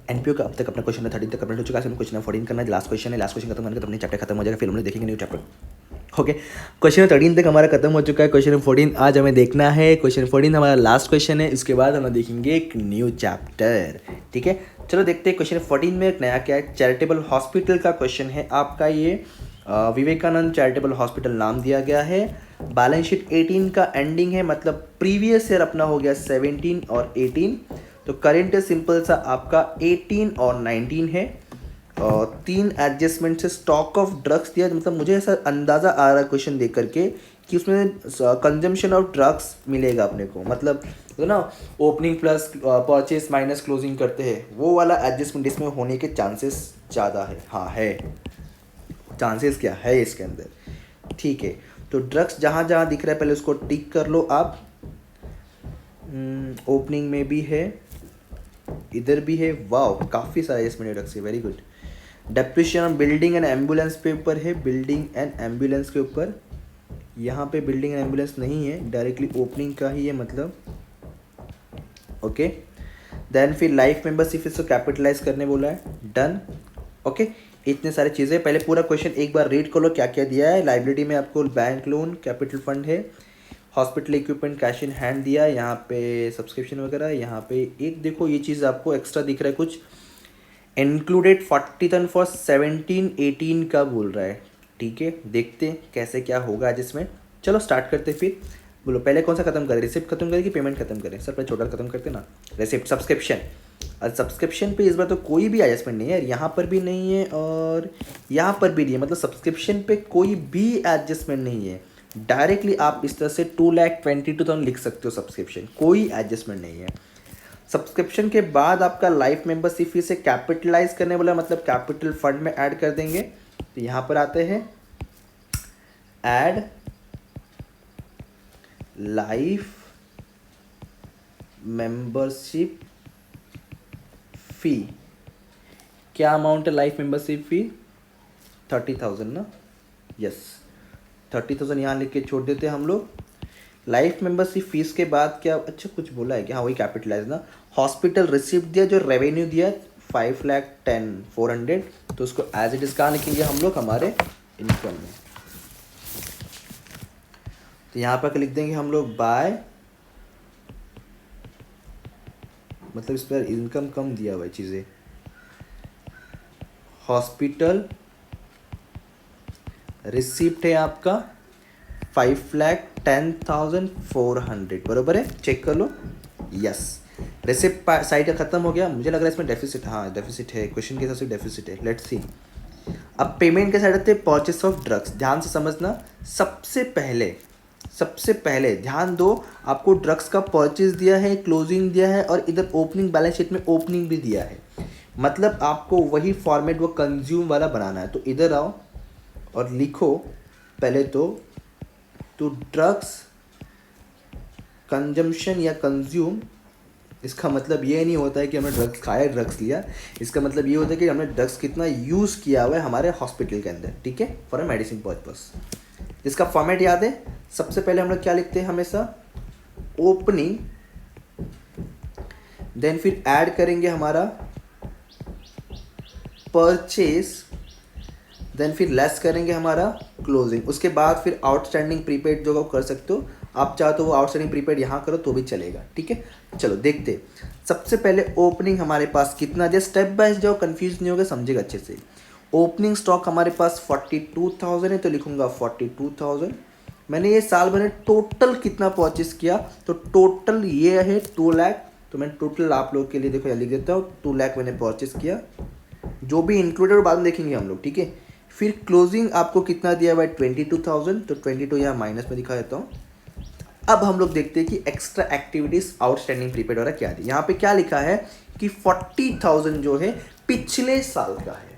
NPO का अब तक अपना क्वेश्चन 13 तक कंप्लीट हो चुका है। क्वेश्चन 14 करना है, लास्ट क्वेश्चन है। लास्ट क्वेश्चन खत्म करने के तो अपने चैप्टर खत्म हो जाएगा, फिर हम लोग देखेंगे न्यू चैप्टर। ओके, क्वेश्चन 13 तक हमारा खत्म हो चुका है। क्वेश्चन 14 आज हमें देखना है। क्वेश्चन 14 हमारा लास्ट क्वेश्चन है, इसके बाद हम देखेंगे एक न्यू चैप्टर। ठीक है, चलो देखते हैं क्वेश्चन 14 में एक नया क्या है। चैरिटेबल हॉस्पिटल का क्वेश्चन है आपका ये। विवेकानंद चैरिटेबल हॉस्पिटल नाम दिया गया है। बैलेंस शीट 18 का एंडिंग है, मतलब प्रीवियस ईयर अपना हो गया 17 और 18, तो करेंट सिंपल सा आपका 18 और 19 है। और 3 एडजस्टमेंट से स्टॉक ऑफ ड्रग्स दिया, मतलब मुझे ऐसा अंदाज़ा आ रहा है क्वेश्चन देख करके कि उसमें कंजम्पशन ऑफ ड्रग्स मिलेगा अपने को, मतलब तो ना opening plus purchase minus closing करते हैं, वो वाला एडजस्टमेंट इसमें होने के चांसेस ज़्यादा है। हाँ है, चांसेस क्या है इसके अंदर। ठीक है, तो ड्रग्स जहाँ जहाँ दिख रहा है पहले उसको टिक कर लो आप। ओपनिंग में भी है, इधर भी है। वाह, काफ़ी सारे इसमें ड्रग्स है, very good. Depreciation building and ambulance पे ऊपर है, बिल्डिंग एंड एम्बुलेंस के ऊपर। यहाँ पे बिल्डिंग एंड एम्बुलेंस नहीं है, डायरेक्टली ओपनिंग का ही है मतलब। ओके, देन फिर लाइफ मेंबरशिप इसको कैपिटलाइज करने बोला है, डन। ओके, इतने सारे चीज़ें। पहले पूरा क्वेश्चन एक बार रीड कर लो क्या क्या दिया है। लाइबिलिटी में आपको बैंक लोन, कैपिटल फंड है, hospital equipment cash in hand दिया है, यहाँ पे सब्सक्रिप्शन वगैरह। यहाँ पे एक देखो ये चीज़ आपको एक्स्ट्रा दिख रहा है कुछ, इंक्लूडेड 40 फॉर 17-18 का बोल रहा है। ठीक है, देखते हैं कैसे क्या होगा आज इसमें। चलो स्टार्ट करते फिर। बोलो पहले कौन सा खत्म करें, रिसिप्ट खत्म करें कि पेमेंट खत्म करें? सर पहले छोटा खत्म करते ना, रिसिप्ट। सब्सक्रिप्शन, और सब्सक्रिप्शन पे इस बार तो कोई भी एडजस्टमेंट नहीं है, यहाँ पर भी नहीं है और यहाँ पर भी नहीं है, मतलब सब्सक्रिप्शन पे कोई भी एडजस्टमेंट नहीं है। डायरेक्टली आप इस तरह से 2,22,000 लिख सकते हो सब्सक्रिप्शन, कोई एडजस्टमेंट नहीं है। सब्सक्रिप्शन के बाद आपका लाइफ मेंबरशिप फी से कैपिटलाइज करने वाला, मतलब कैपिटल फंड में ऐड कर देंगे। तो यहाँ पर आते हैं ऐड लाइफ मेंबरशिप फी। क्या अमाउंट है लाइफ मेंबरशिप फी? 30,000 ना, यस 30,000 यहाँ लिख के छोड़ देते हैं हम लोग। लाइफ मेंबरशिप फीस के बाद क्या, अच्छा कुछ बोला है कि हाँ वही कैपिटलाइज ना। हॉस्पिटल रिसिप्ट दिया, जो रेवेन्यू दिया 5,10,400, तो उसको एज इट इज कहाँ लिखेंगे हम लोग, हमारे इनकम में। तो यहाँ पर लिख देंगे हम लोग बाय, मतलब इस पर इनकम कम दिया हुआ है चीज़ें। हॉस्पिटल रिसिप्ट है आपका 5,10,400, बरोबर है, चेक कर लो। यस, रिसिप्ट साइड का खत्म हो गया। मुझे लग रहा है इसमें डेफिसिट, हाँ डेफिसिट है, क्वेश्चन के हिसाब से डेफिसिट है। Let's see. अब पेमेंट के साइड आते हैं परचेस ऑफ ड्रग्स। ध्यान से समझना, सबसे पहले ध्यान दो, आपको ड्रग्स का परचेज दिया है, क्लोजिंग दिया है, और इधर ओपनिंग बैलेंस शीट में ओपनिंग भी दिया है, मतलब आपको वही फॉर्मेट वो कंज्यूम वाला बनाना है। तो इधर आओ और लिखो पहले तो ड्रग्स कंजम्पशन या कंज्यूम, इसका मतलब ये नहीं होता है कि हमने ड्रग्स खाया, ड्रग्स लिया। इसका मतलब ये होता है कि हमने ड्रग्स कितना यूज़ किया हुआ है हमारे हॉस्पिटल के अंदर। ठीक है, फॉर अ मेडिसिन पर्पस। इसका फॉर्मेट याद है, सबसे पहले हम लोग क्या लिखते हैं हमेशा, ओपनिंग, देन फिर ऐड करेंगे हमारा परचेज, देन फिर लेस करेंगे हमारा क्लोजिंग। उसके बाद फिर आउटस्टैंडिंग प्रीपेड जो कर सकते हो आप, चाहो तो वो आउटस्टैंडिंग प्रीपेड यहाँ करो तो भी चलेगा। ठीक है, चलो देखते। सबसे पहले ओपनिंग हमारे पास कितना, जस्ट स्टेप बाय जाओ, कंफ्यूज नहीं होगा, समझेगा अच्छे से। ओपनिंग स्टॉक हमारे पास 42,000 है, तो लिखूंगा 42,000। मैंने ये साल भर में टोटल कितना परचेस किया, तो टोटल ये है 2 लाख। तो मैं टोटल आप लोग के लिए देखो यहाँ लिख देता हूँ, 2 लाख मैंने परचेस किया, जो भी इंक्लूडेड बाद में देखेंगे हम लोग। ठीक है, फिर क्लोजिंग आपको कितना दिया हुआ है 22,000, तो 22 यहाँ माइनस में दिखा देता हूँ। अब हम लोग देखते हैं कि एक्स्ट्रा एक्टिविटीज आउटस्टैंडिंग प्रीपेड वाला क्या है। यहाँ पे क्या लिखा है कि 40,000 जो है पिछले साल का है,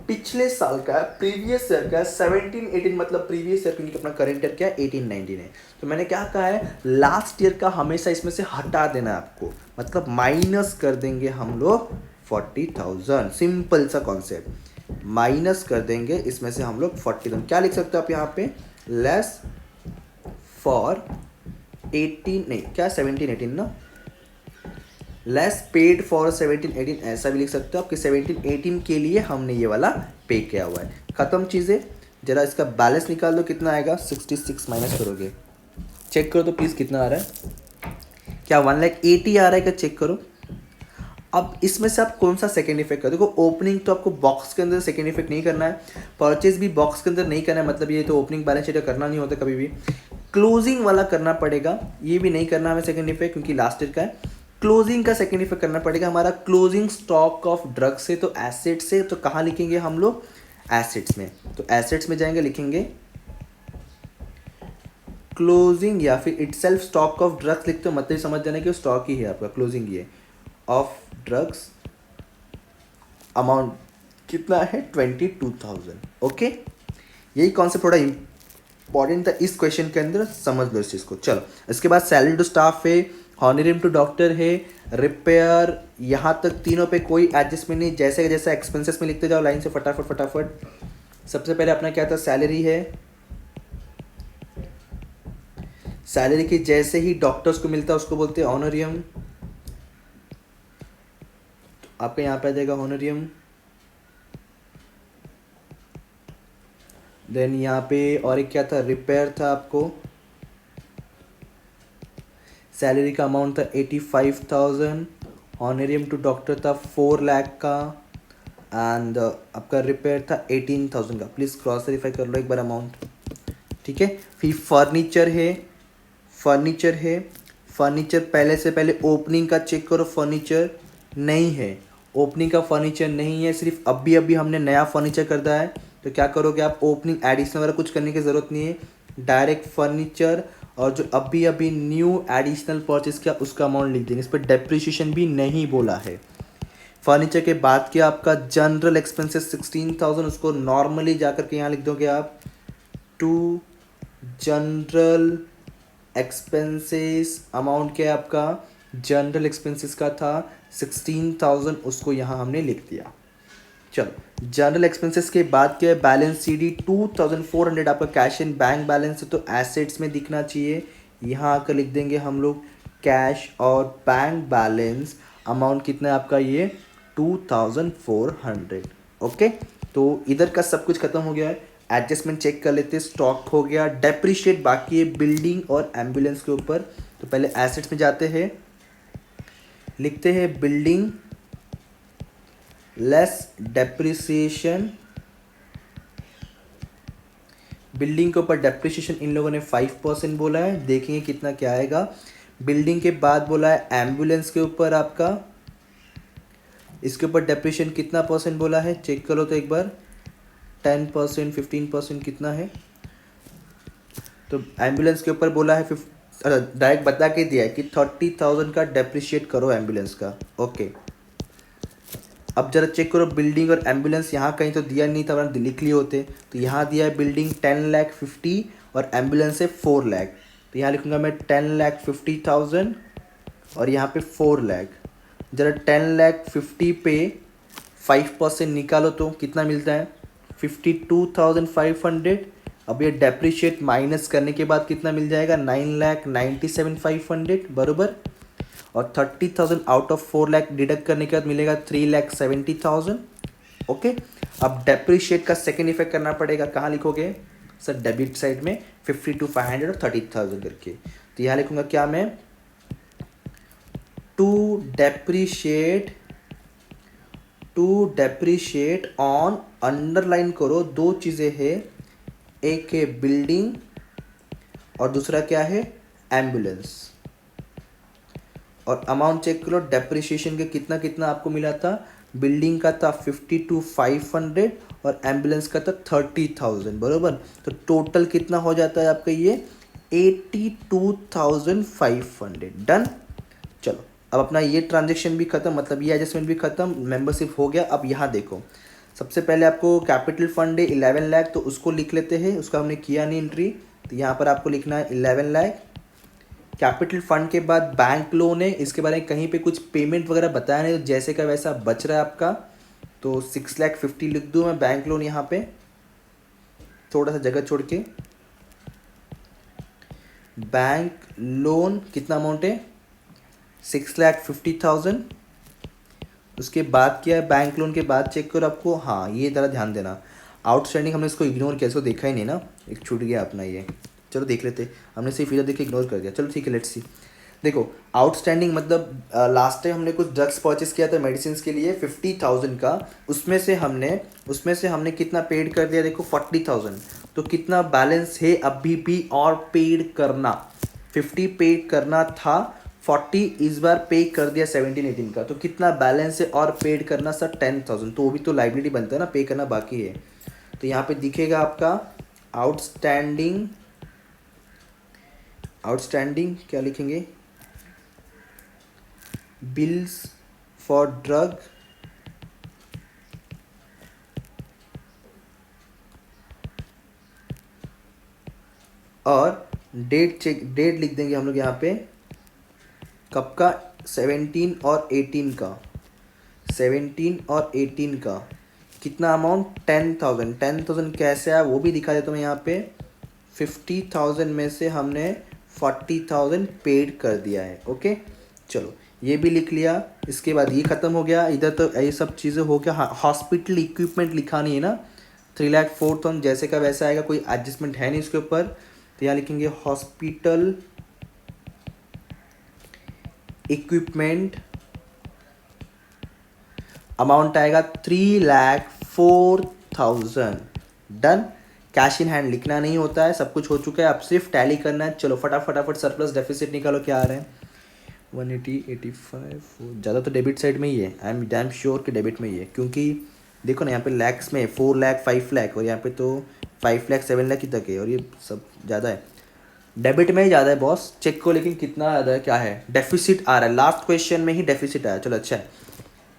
पिछले साल का, प्रीवियस ईयर का 17-18, मतलब प्रीवियस ईयर, क्योंकि अपना करंट ईयर क्या है 18-19 है। तो मैंने क्या कहा है, लास्ट ईयर का हमेशा इसमें से हटा देना है आपको, मतलब माइनस कर देंगे हम लोग 40,000। सिंपल सा कॉन्सेप्ट, माइनस कर देंगे इसमें से हम लोग 40,000। क्या लिख सकते हो आप यहाँ पे, लेस फॉर 18 नहीं क्या 17-18 ना, लेस पेड फॉर 17-18, ऐसा भी लिख सकते हो आपके 17-18 के लिए हमने ये वाला पे किया हुआ है। ख़त्म चीज़ें। जरा इसका बैलेंस निकाल दो, कितना आएगा। 66 माइनस करोगे, चेक करो तो प्लीज़ कितना आ रहा है। क्या 1,80,000 आ रहा है क्या, चेक करो। अब इसमें से आप कौन सा सेकेंड इफेक्ट करो। देखो ओपनिंग तो आपको बॉक्स के अंदर सेकेंड इफेक्ट नहीं करना है, परचेज भी बॉक्स के अंदर नहीं करना है, मतलब ये तो ओपनिंग बैलेंस शीट करना नहीं होता कभी भी। क्लोजिंग वाला करना पड़ेगा, ये भी नहीं करना हमें सेकेंड इफेक्ट क्योंकि लास्ट ईयर का है। क्लोजिंग का सेकेंड इफेक्ट करना पड़ेगा हमारा क्लोजिंग स्टॉक ऑफ ड्रग से, तो एसेट से, तो कहाँ लिखेंगे हम लोग, एसेट्स में। तो एसेट्स में जाएंगे, लिखेंगे क्लोजिंग या फिर इटसेल्फ स्टॉक ऑफ ड्रग्स लिखते हो, मतलब समझ जाना कि स्टॉक ही है आपका, क्लोजिंग ही है ऑफ ड्रग्स। अमाउंट कितना है 22,000। ओके, यही कॉन्सेप्ट थोड़ा इंपॉर्टेंट था इस क्वेश्चन के अंदर, समझ लो इस चीज़ को। चलो इसके बाद सैलरी टू स्टाफ है, हॉनरियम टू डॉक्टर है, रिपेयर, यहाँ तक तीनों पे कोई एडजस्टमेंट नहीं, जैसे जैसे एक्सपेंसेस में लिखते जाओ लाइन से फटाफट फटाफट। सबसे पहले अपना क्या था, सैलरी है। सैलरी की जैसे ही डॉक्टर्स को मिलता है उसको बोलते हैं ऑनरियम, तो आपका यहाँ पे आ जाएगा ऑनरियम। देन यहाँ पे और एक क्या था, रिपेयर था। आपको सैलरी का अमाउंट था 85,000, ऑनरियम टू डॉक्टर था 4 लाख का, एंड आपका रिपेयर था 18,000 का। प्लीज़ क्रॉस वेरीफाई कर लो एक बार अमाउंट, ठीक है। फिर फर्नीचर है, फर्नीचर है। फर्नीचर पहले से पहले ओपनिंग का चेक करो, फर्नीचर नहीं है, ओपनिंग का फर्नीचर नहीं है, सिर्फ अभी अभी हमने नया फर्नीचर कर दिया है। तो क्या करोगे आप, ओपनिंग एडिशनल वगैरह कुछ करने की ज़रूरत नहीं है, डायरेक्ट फर्नीचर और जो अभी अभी न्यू एडिशनल परचेस किया उसका अमाउंट लिख देंगे। इस पर डेप्रिसिएशन भी नहीं बोला है। फर्नीचर के बाद क्या आपका जनरल एक्सपेंसेस 16,000, उसको नॉर्मली जाकर के यहाँ लिख दोगे आप, टू जनरल एक्सपेंसेस। अमाउंट क्या है आपका, जनरल एक्सपेंसेस का था 16,000, उसको यहाँ हमने लिख दिया। चलो जनरल एक्सपेंसेस के बाद क्या है, बैलेंस सीडी 2,400 आपका कैश इन बैंक बैलेंस है, तो एसेट्स में दिखना चाहिए। यहाँ आकर लिख देंगे हम लोग कैश और बैंक बैलेंस। अमाउंट कितना है आपका, ये 2,400। ओके, तो इधर का सब कुछ खत्म हो गया है। एडजस्टमेंट चेक कर लेते हैं, स्टॉक हो गया, डेप्रिशिएट बाकी है बिल्डिंग और एम्बुलेंस के ऊपर। तो पहले एसेट्स में जाते हैं, लिखते हैं बिल्डिंग लेस डेप्रिसिएशन। बिल्डिंग के ऊपर डेप्रिसिएशन इन लोगों ने 5% बोला है, देखेंगे कितना क्या आएगा। बिल्डिंग के बाद बोला है एम्बुलेंस के ऊपर आपका, इसके ऊपर डेप्रिसिएशन कितना परसेंट बोला है, चेक करो तो एक बार, 10%, 15% कितना है। तो एम्बुलेंस के ऊपर बोला है डायरेक्ट बता के दिया है कि 30,000 का डेप्रिशिएट करो एम्बुलेंस का। ओके, अब जरा चेक करो बिल्डिंग और एम्बुलेंस, यहाँ कहीं तो दिया नहीं था वरना लिख लिए होते। तो यहाँ दिया है बिल्डिंग 10,50,000 और एम्बुलेंस है 4 लाख। तो यहाँ लिखूँगा मैं 10,50,000 और यहाँ पे 4 लाख। जरा 10,50,000 पे 5% निकालो तो कितना मिलता है, 52,500। अब ये डेप्रिशिएट माइनस करने के बाद कितना मिल जाएगा, 9,97,500 बराबर। और 30,000 आउट ऑफ 4 लाख डिडक्ट करने के बाद मिलेगा 3,70,000। ओके, अब डेप्रिशिएट का सेकेंड इफेक्ट करना पड़ेगा, कहाँ लिखोगे सर, डेबिट साइड में 52,500 और 30,000 करके। तो यहाँ लिखूंगा क्या मैं, टू डेप्रिशिएट ऑन, अंडरलाइन करो, दो चीज़ें हैं, एक है बिल्डिंग और दूसरा क्या है, एम्बुलेंस। और अमाउंट चेक करो, डेप्रिसिएशन के कितना कितना आपको मिला था, बिल्डिंग का था 52,500 और एम्बुलेंस का था 30,000 बराबर। तो टोटल कितना हो जाता है आपका ये 82,500। डन। चलो अब अपना ये ट्रांजेक्शन भी खत्म, मतलब ये एडजस्टमेंट भी खत्म, मेंबरशिप हो गया। अब यहाँ देखो, सबसे पहले आपको कैपिटल फंड है 11 लाख, तो उसको लिख लेते हैं, उसका हमने किया नहीं एंट्री, तो यहाँ पर आपको लिखना है 11 लाख। कैपिटल फंड के बाद बैंक लोन है, इसके बारे में कहीं पे कुछ पेमेंट वगैरह बताया नहीं, तो जैसे का वैसा बच रहा है आपका, तो 6,50,000 लिख दूँ मैं बैंक लोन यहाँ पे, थोड़ा सा जगह छोड़ के। बैंक लोन कितना अमाउंट है, 6,50,000। उसके बाद क्या है, बैंक लोन के बाद चेक करो आपको, हाँ ये ज़रा ध्यान देना, आउटस्टैंडिंग हमने इसको इग्नोर किया, इसको देखा ही नहीं ना, एक छूट गया अपना ये। चलो देख लेते, हमने सिर्फ इधर देख के इग्नोर कर दिया। चलो ठीक है, लेट्स सी। देखो आउटस्टैंडिंग मतलब लास्ट टाइम हमने कुछ ड्रग्स परचेस किया था मेडिसिन के लिए 50,000 का, उसमें से हमने कितना पेड कर दिया, देखो 40,000। तो कितना बैलेंस है अभी भी और पेड करना, 50 पेड करना था, 40 इस बार पे कर दिया 17-18 का, तो कितना बैलेंस है और पेड करना सर 10,000। तो वो भी तो लाइबिलिटी बनता है ना, पे करना बाकी है। तो यहाँ पे दिखेगा आपका आउटस्टैंडिंग, आउटस्टैंडिंग क्या लिखेंगे, बिल्स फॉर ड्रग और डेट चेक, डेट लिख देंगे हम लोग यहाँ पे कब का, 17 और 18 का, 17 और 18 का कितना अमाउंट, 10,000। 10,000 कैसे आया वो भी दिखा देता हूँ मैं यहाँ पे। 50,000 में से हमने 40,000 पेड कर दिया है। ओके चलो ये भी लिख लिया। इसके बाद ये ख़त्म हो गया, इधर तो ये सब चीज़ें हो गया। हॉस्पिटल इक्विपमेंट लिखा नहीं है ना, 3,04,000 जैसे का वैसा आएगा, कोई एडजस्टमेंट है नहीं इसके ऊपर। तो यहाँ लिखेंगे हॉस्पिटल इक्विपमेंट, अमाउंट आएगा 3,04,000। डन। कैश इन हैंड लिखना नहीं होता है, सब कुछ हो चुका है, अब सिर्फ टैली करना है। चलो फटाफट सरप्लस डेफिसिट निकालो, क्या आ रहे हैं 180, 85, ज़्यादा तो डेबिट साइड में ही है, आई एम डैम श्योर कि डेबिट में ही है, क्योंकि देखो ना यहाँ पे लैक्स में 4 लाख 5 लाख, और यहाँ पे तो 5 लाख 7 लाख ही तक है, और ये सब ज़्यादा है, डेबिट में ही ज़्यादा है बॉस। चेक को लेकिन कितना ज़्यादा है, क्या है, डेफिसिट आ रहा है, लास्ट क्वेश्चन में ही डेफिसिट आया। चलो अच्छा है,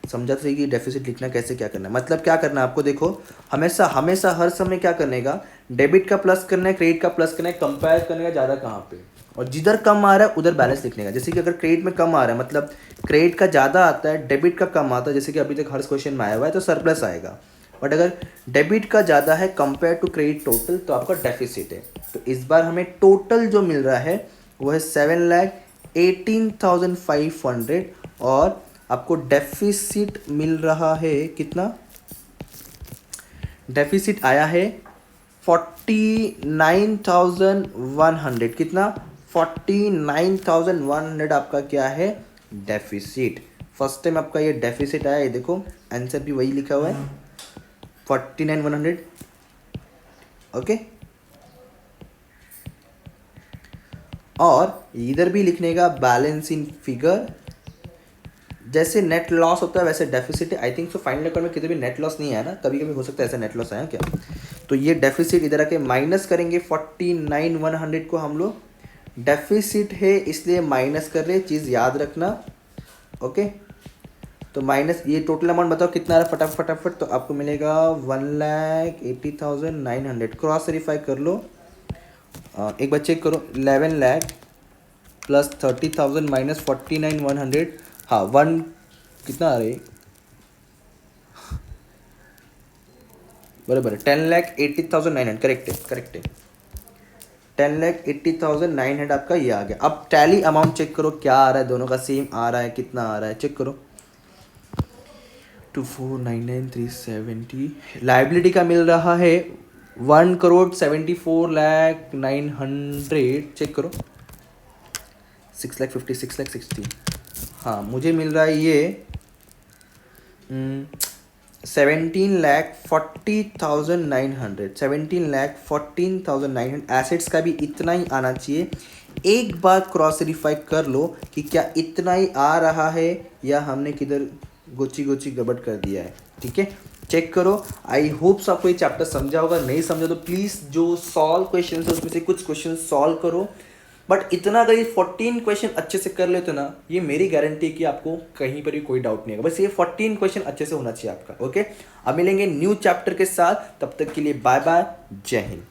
समझा तो कि डेफिसिट लिखना कैसे, क्या करना है, मतलब क्या करना है आपको। देखो हमेशा हमेशा हर समय क्या करने का, डेबिट का प्लस करना है, क्रेडिट का प्लस करना है, कंपेयर करने का ज़्यादा कहाँ पे, और जिधर कम आ रहा है उधर बैलेंस लिखने का। जैसे कि अगर क्रेडिट में कम आ रहा है मतलब क्रेडिट का ज़्यादा आता है, डेबिट का कम आता है, जैसे कि अभी तक हर क्वेश्चन में आया हुआ है, तो सरप्लस आएगा। बट अगर डेबिट का ज़्यादा है कंपेयर टू क्रेडिट टोटल, तो आपका डेफिसिट है। तो इस बार हमें टोटल जो मिल रहा है वो है 7,18,500, और आपको डेफिसिट मिल रहा है कितना, डेफिसिट आया है 49,100। कितना, 49,100 आपका क्या है, डेफिसिट। फर्स्ट टाइम आपका ये डेफिसिट आया, ये देखो आंसर भी वही लिखा हुआ है 49,100। ओके, और इधर भी लिखने का बैलेंस इन फिगर, जैसे नेट लॉस होता है वैसे डेफिसिट है। I think so final account में कितने भी नेट लॉस नहीं आया ना, कभी कभी हो सकता है ऐसा नेट लॉस आया क्या। तो ये डेफिसिट इधर आके माइनस करेंगे, 49,100 को हम लोग, डेफिसिट है इसलिए माइनस कर रहे, चीज़ याद रखना। ओके, तो माइनस, ये टोटल अमाउंट बताओ कितना आ रहा है फटाफट। तो आपको मिलेगा 1,80,900। क्रॉस वेरीफाई कर लो, एक बार चेक करो, 11 लाख प्लस 30,000 माइनस 49,100, हाँ वन कितना आ रही है, बराबर 10,80,900, करेक्ट है 10,80,900 आपका ये आ गया। अब टैली अमाउंट चेक करो क्या आ रहा है, दोनों का सेम आ रहा है, कितना आ रहा है चेक करो, 24,99,370। लाइबिलिटी का मिल रहा है 1,74,09,000, चेक करो 6,50,000, 6,60,000। हाँ मुझे मिल रहा है ये 17,40,900, 17,14,900। एसेट्स का भी इतना ही आना चाहिए। एक बार क्रॉस वेरीफाई कर लो कि क्या इतना ही आ रहा है या हमने किधर गोची गड़बड़ कर दिया है। ठीक है, चेक करो। आई होप्स आपको ये चैप्टर समझा होगा, नहीं समझा तो प्लीज़ जो सॉल्व क्वेश्चन है उसमें से कुछ क्वेश्चन सॉल्व करो। बट इतना अगर ये 14 क्वेश्चन अच्छे से कर लेते ना, ये मेरी गारंटी है कि आपको कहीं पर भी कोई डाउट नहीं होगा। बस ये 14 क्वेश्चन अच्छे से होना चाहिए आपका। ओके, अब मिलेंगे न्यू चैप्टर के साथ, तब तक के लिए बाय बाय, जय हिंद।